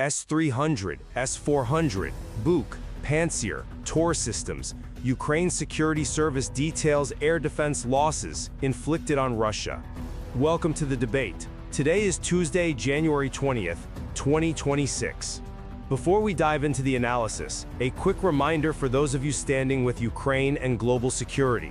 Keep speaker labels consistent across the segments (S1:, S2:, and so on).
S1: S-300, S-400, Buk, Pantsir, Tor systems. Ukraine Security Service details air defense losses inflicted on Russia. Welcome to the debate. Today is Tuesday, January 20th, 2026. Before we dive into the analysis, a quick reminder for those of you standing with Ukraine and global security.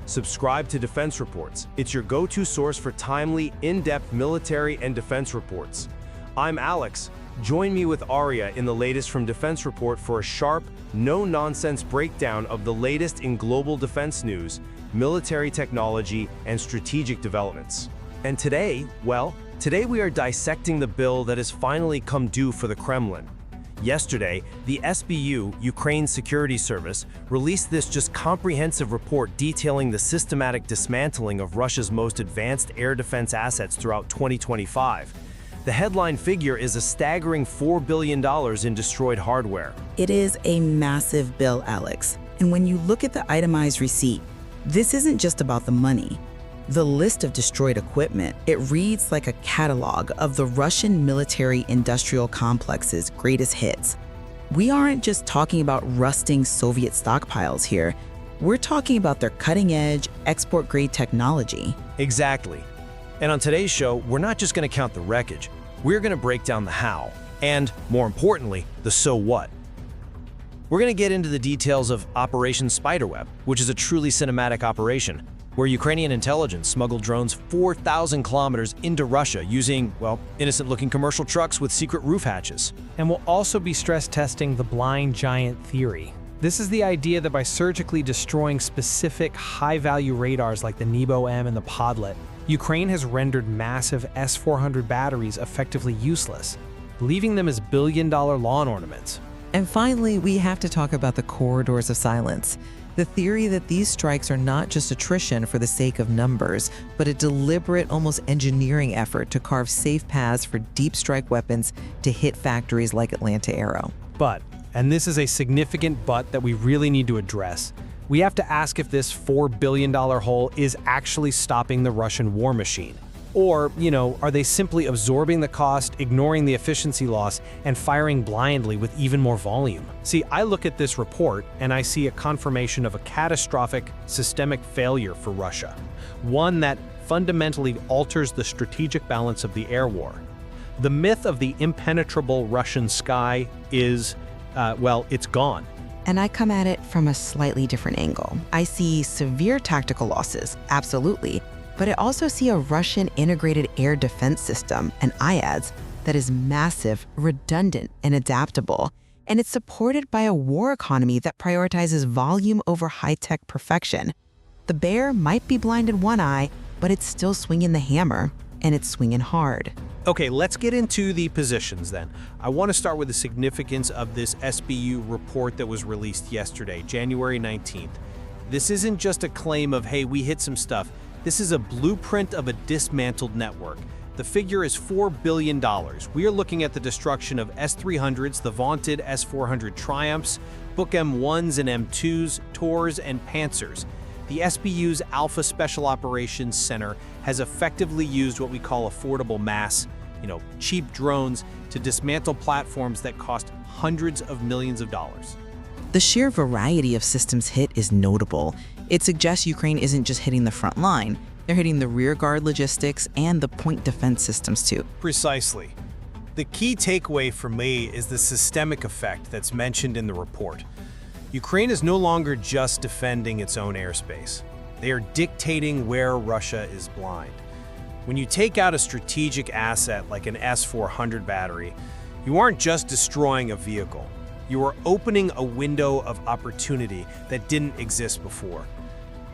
S1: Subscribe to Defense Reports. It's your go-to source for timely, in-depth military and defense reports. I'm Alex. Join me with Arya in the latest from Defense Report for a sharp, no-nonsense breakdown of the latest in global defense news, military technology, and strategic developments. And today we are dissecting the bill that has finally come due for the Kremlin. Yesterday, the SBU, Ukraine Security Service, released this just comprehensive report detailing the systematic dismantling of Russia's most advanced air defense assets throughout 2025. The headline figure is a staggering $4 billion in destroyed hardware.
S2: It is a massive bill, Alex. And when you look at the itemized receipt, this isn't just about the money. The list of destroyed equipment, it reads like a catalog of the Russian military-industrial complex's greatest hits. We aren't just talking about rusting Soviet stockpiles here. We're talking about their cutting-edge, export-grade technology.
S1: Exactly. And on today's show, we're not just going to count the wreckage. We're going to break down the how, and, more importantly, the so what. We're going to get into the details of Operation Spiderweb, which is a truly cinematic operation, where Ukrainian intelligence smuggled drones 4,000 kilometers into Russia using, well, innocent-looking commercial trucks with secret roof hatches.
S3: And we'll also be stress testing the blind giant theory. This is the idea that by surgically destroying specific high-value radars like the Nebo-M and the Podlet, Ukraine has rendered massive S-400 batteries effectively useless, leaving them as billion-dollar lawn ornaments.
S4: And finally, we have to talk about the corridors of silence. The theory that these strikes are not just attrition for the sake of numbers, but a deliberate, almost engineering effort to carve safe paths for deep strike weapons to hit factories like Atlanta Aero.
S3: But, and this is a significant but that we really need to address, we have to ask if this $4 billion hole is actually stopping the Russian war machine. Or, are they simply absorbing the cost, ignoring the efficiency loss, and firing blindly with even more volume? See, I look at this report and I see a confirmation of a catastrophic, systemic failure for Russia. One that fundamentally alters the strategic balance of the air war. The myth of the impenetrable Russian sky is, it's gone.
S2: And I come at it from a slightly different angle. I see severe tactical losses, absolutely, but I also see a Russian integrated air defense system, an IADS, that is massive, redundant, and adaptable. And it's supported by a war economy that prioritizes volume over high-tech perfection. The bear might be blind in one eye, but it's still swinging the hammer, and it's swinging hard.
S3: Okay, let's get into the positions then. I want to start with the significance of this SBU report that was released yesterday, January 19th. This isn't just a claim of, hey, we hit some stuff. This is a blueprint of a dismantled network. The figure is $4 billion. We are looking at the destruction of S-300s, the vaunted S-400 Triumphs, Buk-M 1s and M2s, Tors, and Pantsirs. The SBU's Alpha Special Operations Center has effectively used what we call affordable mass, cheap drones, to dismantle platforms that cost hundreds of millions of dollars.
S2: The sheer variety of systems hit is notable. It suggests Ukraine isn't just hitting the front line, they're hitting the rearguard logistics and the point defense systems too.
S1: Precisely. The key takeaway for me is the systemic effect that's mentioned in the report. Ukraine is no longer just defending its own airspace. They are dictating where Russia is blind. When you take out a strategic asset like an S-400 battery, you aren't just destroying a vehicle. You are opening a window of opportunity that didn't exist before.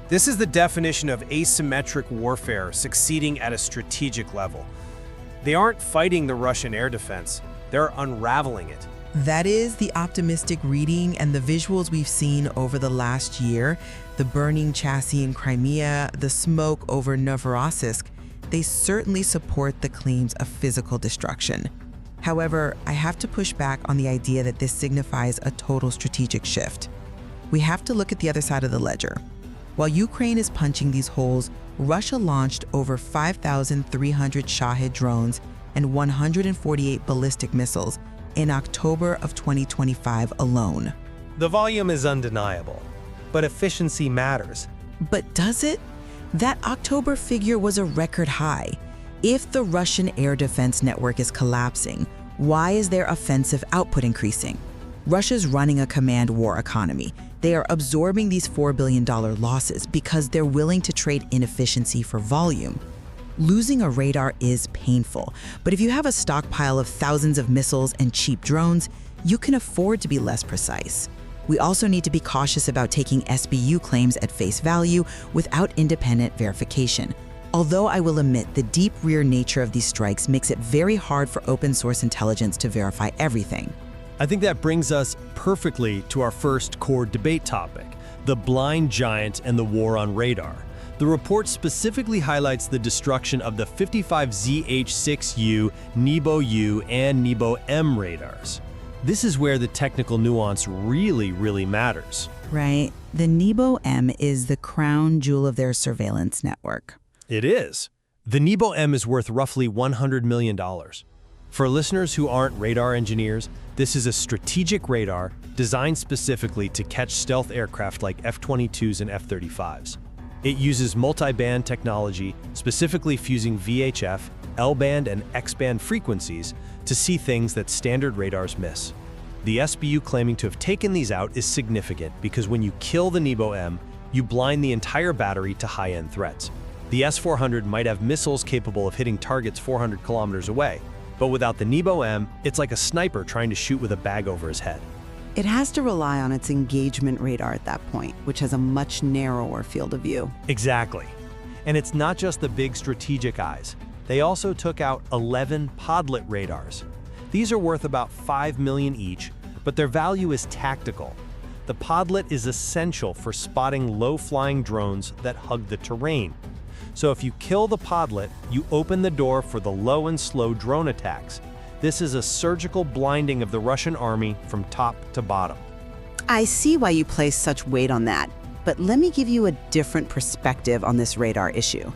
S1: This is the definition of asymmetric warfare succeeding at a strategic level. They aren't fighting the Russian air defense, they're unraveling it.
S4: That is the optimistic reading, and the visuals we've seen over the last year, the burning chassis in Crimea, the smoke over Novorossiysk, they certainly support the claims of physical destruction. However, I have to push back on the idea that this signifies a total strategic shift. We have to look at the other side of the ledger. While Ukraine is punching these holes, Russia launched over 5,300 Shahed drones and 148 ballistic missiles in October of 2025 alone.
S5: The volume is undeniable, but efficiency matters.
S4: But does it? That October figure was a record high. If the Russian air defense network is collapsing, why is their offensive output increasing? Russia's running a command war economy. They are absorbing these $4 billion losses because they're willing to trade inefficiency for volume. Losing a radar is painful, but if you have a stockpile of thousands of missiles and cheap drones, you can afford to be less precise. We also need to be cautious about taking SBU claims at face value without independent verification. Although I will admit the deep rear nature of these strikes makes it very hard for open source intelligence to verify everything.
S5: I think that brings us perfectly to our first core debate topic, the blind giant and the war on radar. The report specifically highlights the destruction of the 55ZH-6U, Nebo-U, and Nebo-M radars. This is where the technical nuance really matters.
S2: Right. The Nebo-M is the crown jewel of their surveillance network.
S5: It is. The Nebo-M is worth roughly $100 million. For listeners who aren't radar engineers, this is a strategic radar designed specifically to catch stealth aircraft like F-22s and F-35s. It uses multi-band technology, specifically fusing VHF, L-band, and X-band frequencies to see things that standard radars miss. The SBU claiming to have taken these out is significant because when you kill the Nebo-M, you blind the entire battery to high-end threats. The S-400 might have missiles capable of hitting targets 400 kilometers away, but without the Nebo-M, it's like a sniper trying to shoot with a bag over his head.
S6: It has to rely on its engagement radar at that point, which has a much narrower field of view.
S5: Exactly. And it's not just the big strategic eyes. They also took out 11 podlet radars. These are worth about $5 million each, but their value is tactical. The podlet is essential for spotting low-flying drones that hug the terrain. So if you kill the podlet, you open the door for the low and slow drone attacks. This is a surgical blinding of the Russian army from top to bottom.
S6: I see why you place such weight on that, but let me give you a different perspective on this radar issue.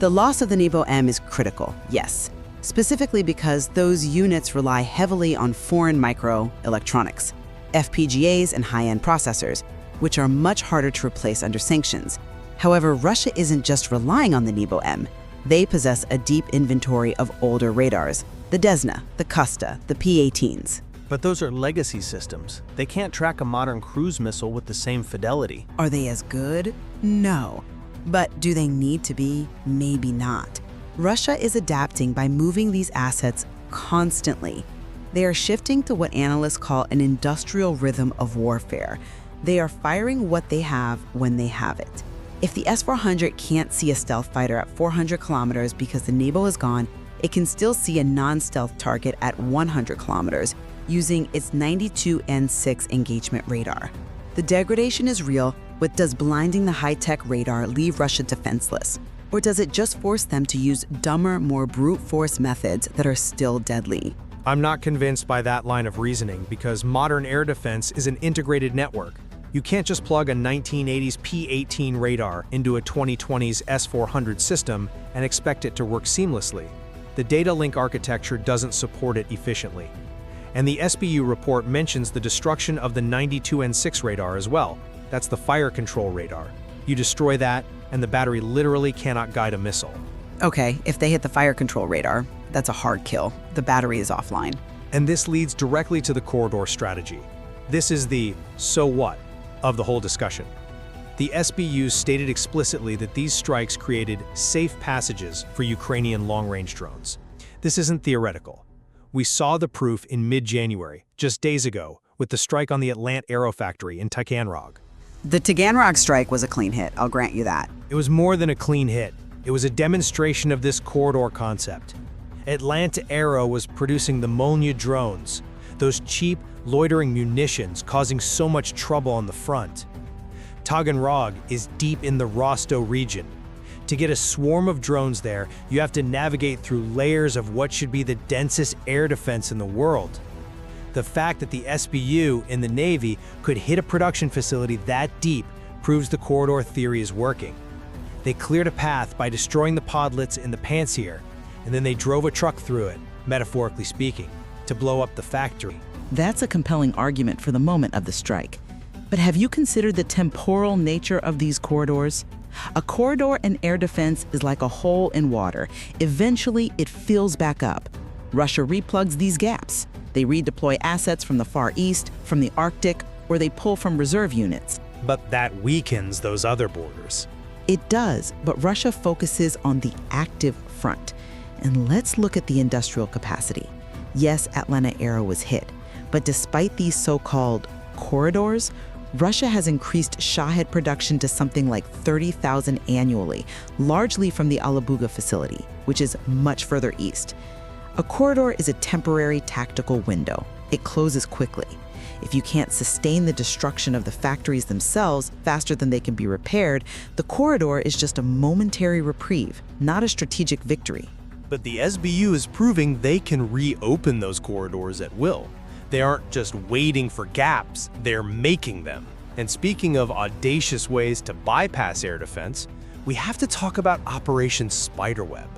S6: The loss of the Nebo-M is critical, yes, specifically because those units rely heavily on foreign microelectronics, FPGAs and high-end processors, which are much harder to replace under sanctions. However, Russia isn't just relying on the Nebo-M. They possess a deep inventory of older radars, the Desna, the Kusta, the P-18s.
S3: But those are legacy systems. They can't track a modern cruise missile with the same fidelity.
S6: Are they as good? No. But do they need to be? Maybe not. Russia is adapting by moving these assets constantly. They are shifting to what analysts call an industrial rhythm of warfare. They are firing what they have when they have it. If the S-400 can't see a stealth fighter at 400 kilometers because the Nebo is gone, it can still see a non-stealth target at 100 kilometers using its 92N6 engagement radar. The degradation is real, but does blinding the high-tech radar leave Russia defenseless? Or does it just force them to use dumber, more brute force methods that are still deadly?
S3: I'm not convinced by that line of reasoning because modern air defense is an integrated network. You can't just plug a 1980s P-18 radar into a 2020s S-400 system and expect it to work seamlessly. The data link architecture doesn't support it efficiently. And the SBU report mentions the destruction of the 92N6 radar as well. That's the fire control radar. You destroy that, and the battery literally cannot guide a missile.
S6: Okay, if they hit the fire control radar, that's a hard kill. The battery is offline.
S3: And this leads directly to the corridor strategy. This is the so what of the whole discussion. The SBU stated explicitly that these strikes created safe passages for Ukrainian long-range drones. This isn't theoretical. We saw the proof in mid-January, just days ago, with the strike on the Atlant Aero Factory in Taganrog.
S6: The Taganrog strike was a clean hit, I'll grant you that.
S3: It was more than a clean hit. It was a demonstration of this corridor concept. Atlant Aero was producing the Molnya drones, those cheap, loitering munitions causing so much trouble on the front. Taganrog is deep in the Rostov region. To get a swarm of drones there, you have to navigate through layers of what should be the densest air defense in the world. The fact that the SBU in the Navy could hit a production facility that deep proves the corridor theory is working. They cleared a path by destroying the podlets in the Pantsir, and then they drove a truck through it, metaphorically speaking,
S5: to blow up the factory.
S6: That's a compelling argument for the moment of the strike. But have you considered the temporal nature of these corridors? A corridor in air defense is like a hole in water. Eventually, it fills back up. Russia replugs these gaps. They redeploy assets from the Far East, from the Arctic, or they pull from reserve units.
S5: But that weakens those other borders.
S6: It does, but Russia focuses on the active front. And let's look at the industrial capacity. Yes, Atlanta Aero was hit, but despite these so-called corridors, Russia has increased Shahed production to something like 30,000 annually, largely from the Alabuga facility, which is much further east. A corridor is a temporary tactical window. It closes quickly. If you can't sustain the destruction of the factories themselves faster than they can be repaired, the corridor is just a momentary reprieve, not a strategic victory.
S5: But the SBU is proving they can reopen those corridors at will. They aren't just waiting for gaps, they're making them. And speaking of audacious ways to bypass air defense, we have to talk about Operation Spiderweb.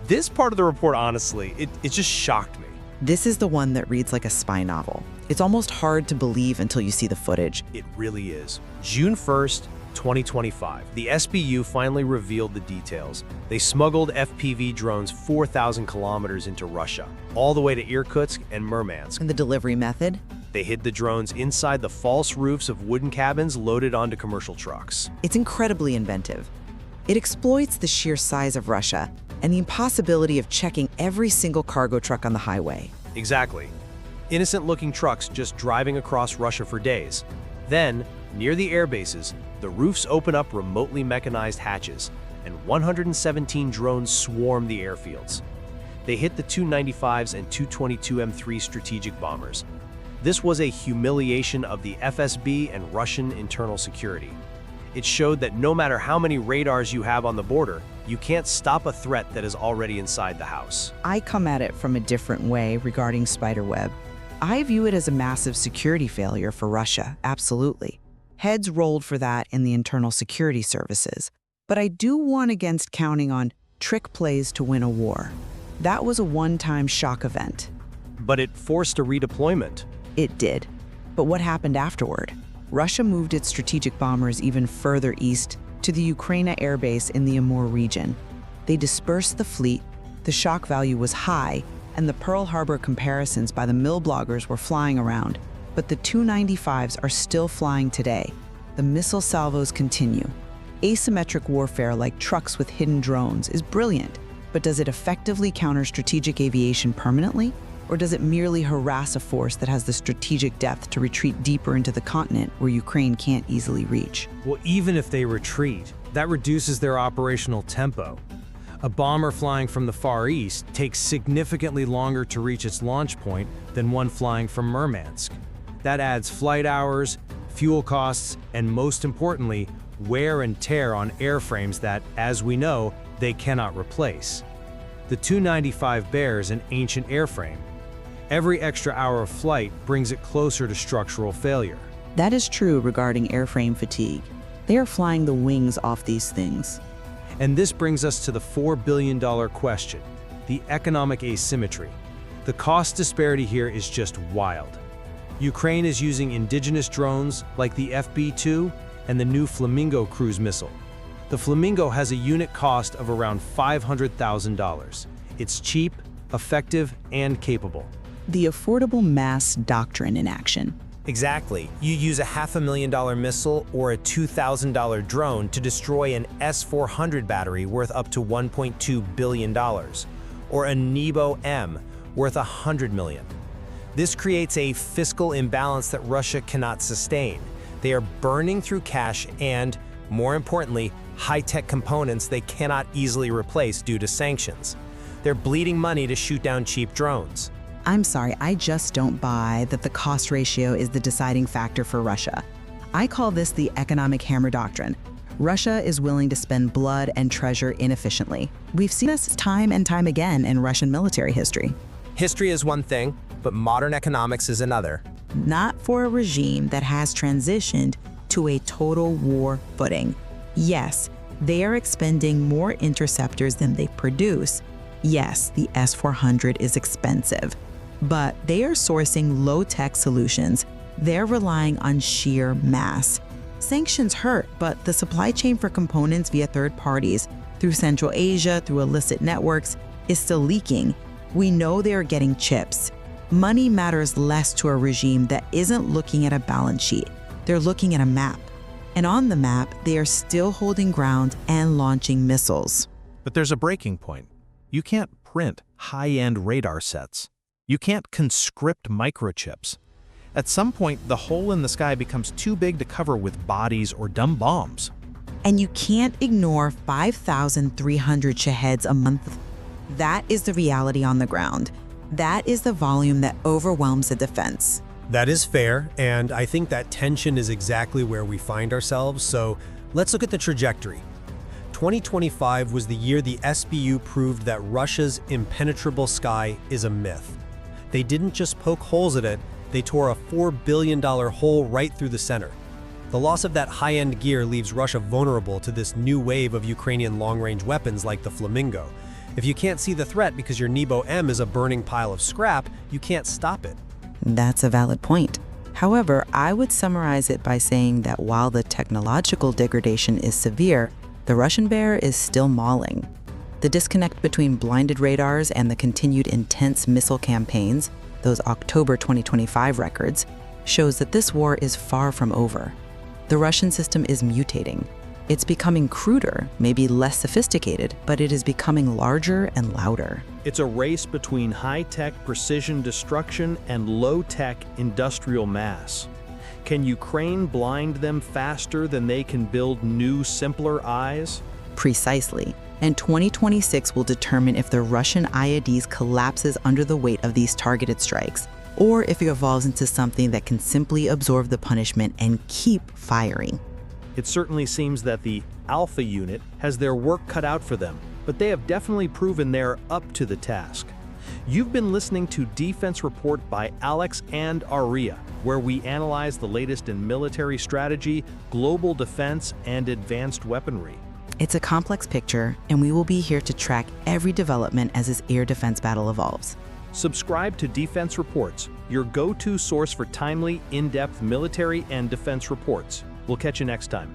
S5: This part of the report, honestly, it just shocked me.
S6: This is the one that reads like a spy novel. It's almost hard to believe until you see the footage.
S5: It really is. June 1st, 2025, the SBU finally revealed the details. They smuggled FPV drones 4,000 kilometers into Russia, all the way to Irkutsk and Murmansk.
S6: And the delivery method?
S5: They hid the drones inside the false roofs of wooden cabins loaded onto commercial trucks.
S6: It's incredibly inventive. It exploits the sheer size of Russia and the impossibility of checking every single cargo truck on the highway.
S5: Exactly. Innocent-looking trucks just driving across Russia for days. Then, near the air bases, the roofs open up remotely mechanized hatches, and 117 drones swarm the airfields. They hit the Tu-95s and Tu-22M3 strategic bombers. This was a humiliation of the FSB and Russian internal security. It showed that no matter how many radars you have on the border, you can't stop a threat that is already inside the house.
S6: I come at it from a different way regarding Spiderweb. I view it as a massive security failure for Russia, absolutely. Heads rolled for that in the internal security services. But I do warn against counting on trick plays to win a war. That was a one-time shock event.
S5: But it forced a redeployment.
S6: It did. But what happened afterward? Russia moved its strategic bombers even further east to the Ukraine air base in the Amur region. They dispersed the fleet, the shock value was high, and the Pearl Harbor comparisons by the mill bloggers were flying around. But the Tu-95s are still flying today. The missile salvos continue. Asymmetric warfare like trucks with hidden drones is brilliant, but does it effectively counter strategic aviation permanently? Or does it merely harass a force that has the strategic depth to retreat deeper into the continent where Ukraine can't easily reach?
S5: Well, even if they retreat, that reduces their operational tempo. A bomber flying from the Far East takes significantly longer to reach its launch point than one flying from Murmansk. That adds flight hours, fuel costs, and most importantly, wear and tear on airframes that, as we know, they cannot replace. The Tu-95 bears an ancient airframe. Every extra hour of flight brings it closer to structural failure.
S6: That is true regarding airframe fatigue. They are flying the wings off these things.
S5: And this brings us to the $4 billion question, the economic asymmetry. The cost disparity here is just wild. Ukraine is using indigenous drones like the FB-2 and the new Flamingo cruise missile. The Flamingo has a unit cost of around $500,000. It's cheap, effective, and capable.
S6: The affordable mass doctrine in action.
S3: Exactly. You use a $500,000 missile or a $2,000 drone to destroy an S-400 battery worth up to $1.2 billion, or a Nebo-M worth $100 million. This creates a fiscal imbalance that Russia cannot sustain. They are burning through cash and, more importantly, high-tech components they cannot easily replace due to sanctions. They're bleeding money to shoot down cheap drones.
S6: I'm sorry, I just don't buy that the cost ratio is the deciding factor for Russia. I call this the economic hammer doctrine. Russia is willing to spend blood and treasure inefficiently. We've seen this time and time again in Russian military history.
S3: History is one thing, but modern economics is another.
S6: Not for a regime that has transitioned to a total war footing. Yes, they are expending more interceptors than they produce. Yes, the S-400 is expensive. but they are sourcing low-tech solutions. They're relying on sheer mass. Sanctions hurt, but the supply chain for components via third parties, through Central Asia, through illicit networks, is still leaking. We know they are getting chips. Money matters less to a regime that isn't looking at a balance sheet. They're looking at a map. And on the map, they are still holding ground and launching missiles.
S3: But there's a breaking point. You can't print high-end radar sets. You can't conscript microchips. At some point, the hole in the sky becomes too big to cover with bodies or dumb bombs.
S6: And you can't ignore 5,300 Shaheds a month. That is the reality on the ground. That is the volume that overwhelms the defense.
S5: That is fair, and I think that tension is exactly where we find ourselves, so let's look at the trajectory. 2025 was the year the SBU proved that Russia's impenetrable sky is a myth. They didn't just poke holes at it, they tore a $4 billion hole right through the center. The loss of that high-end gear leaves Russia vulnerable to this new wave of Ukrainian long-range weapons like the Flamingo. If you can't see the threat because your Nebo-M is a burning pile of scrap, you can't stop it.
S6: That's a valid point. However, I would summarize it by saying that while the technological degradation is severe, the Russian bear is still mauling. The disconnect between blinded radars and the continued intense missile campaigns, those October 2025 records, shows that this war is far from over. The Russian system is mutating. It's becoming cruder, maybe less sophisticated, but it is becoming larger and louder.
S3: It's a race between high-tech precision destruction and low-tech industrial mass. Can Ukraine blind them faster than they can build new, simpler eyes?
S6: Precisely. And 2026 will determine if the Russian IADs collapses under the weight of these targeted strikes, or if it evolves into something that can simply absorb the punishment and keep firing.
S3: It certainly seems that the Alpha unit has their work cut out for them, but they have definitely proven they're up to the task. You've been listening to Defense Report by Alex and Aria, where we analyze the latest in military strategy, global defense, and advanced weaponry.
S6: It's a complex picture, and we will be here to track every development as this air defense battle evolves.
S3: Subscribe to Defense Reports, your go-to source for timely, in-depth military and defense reports. We'll catch you next time.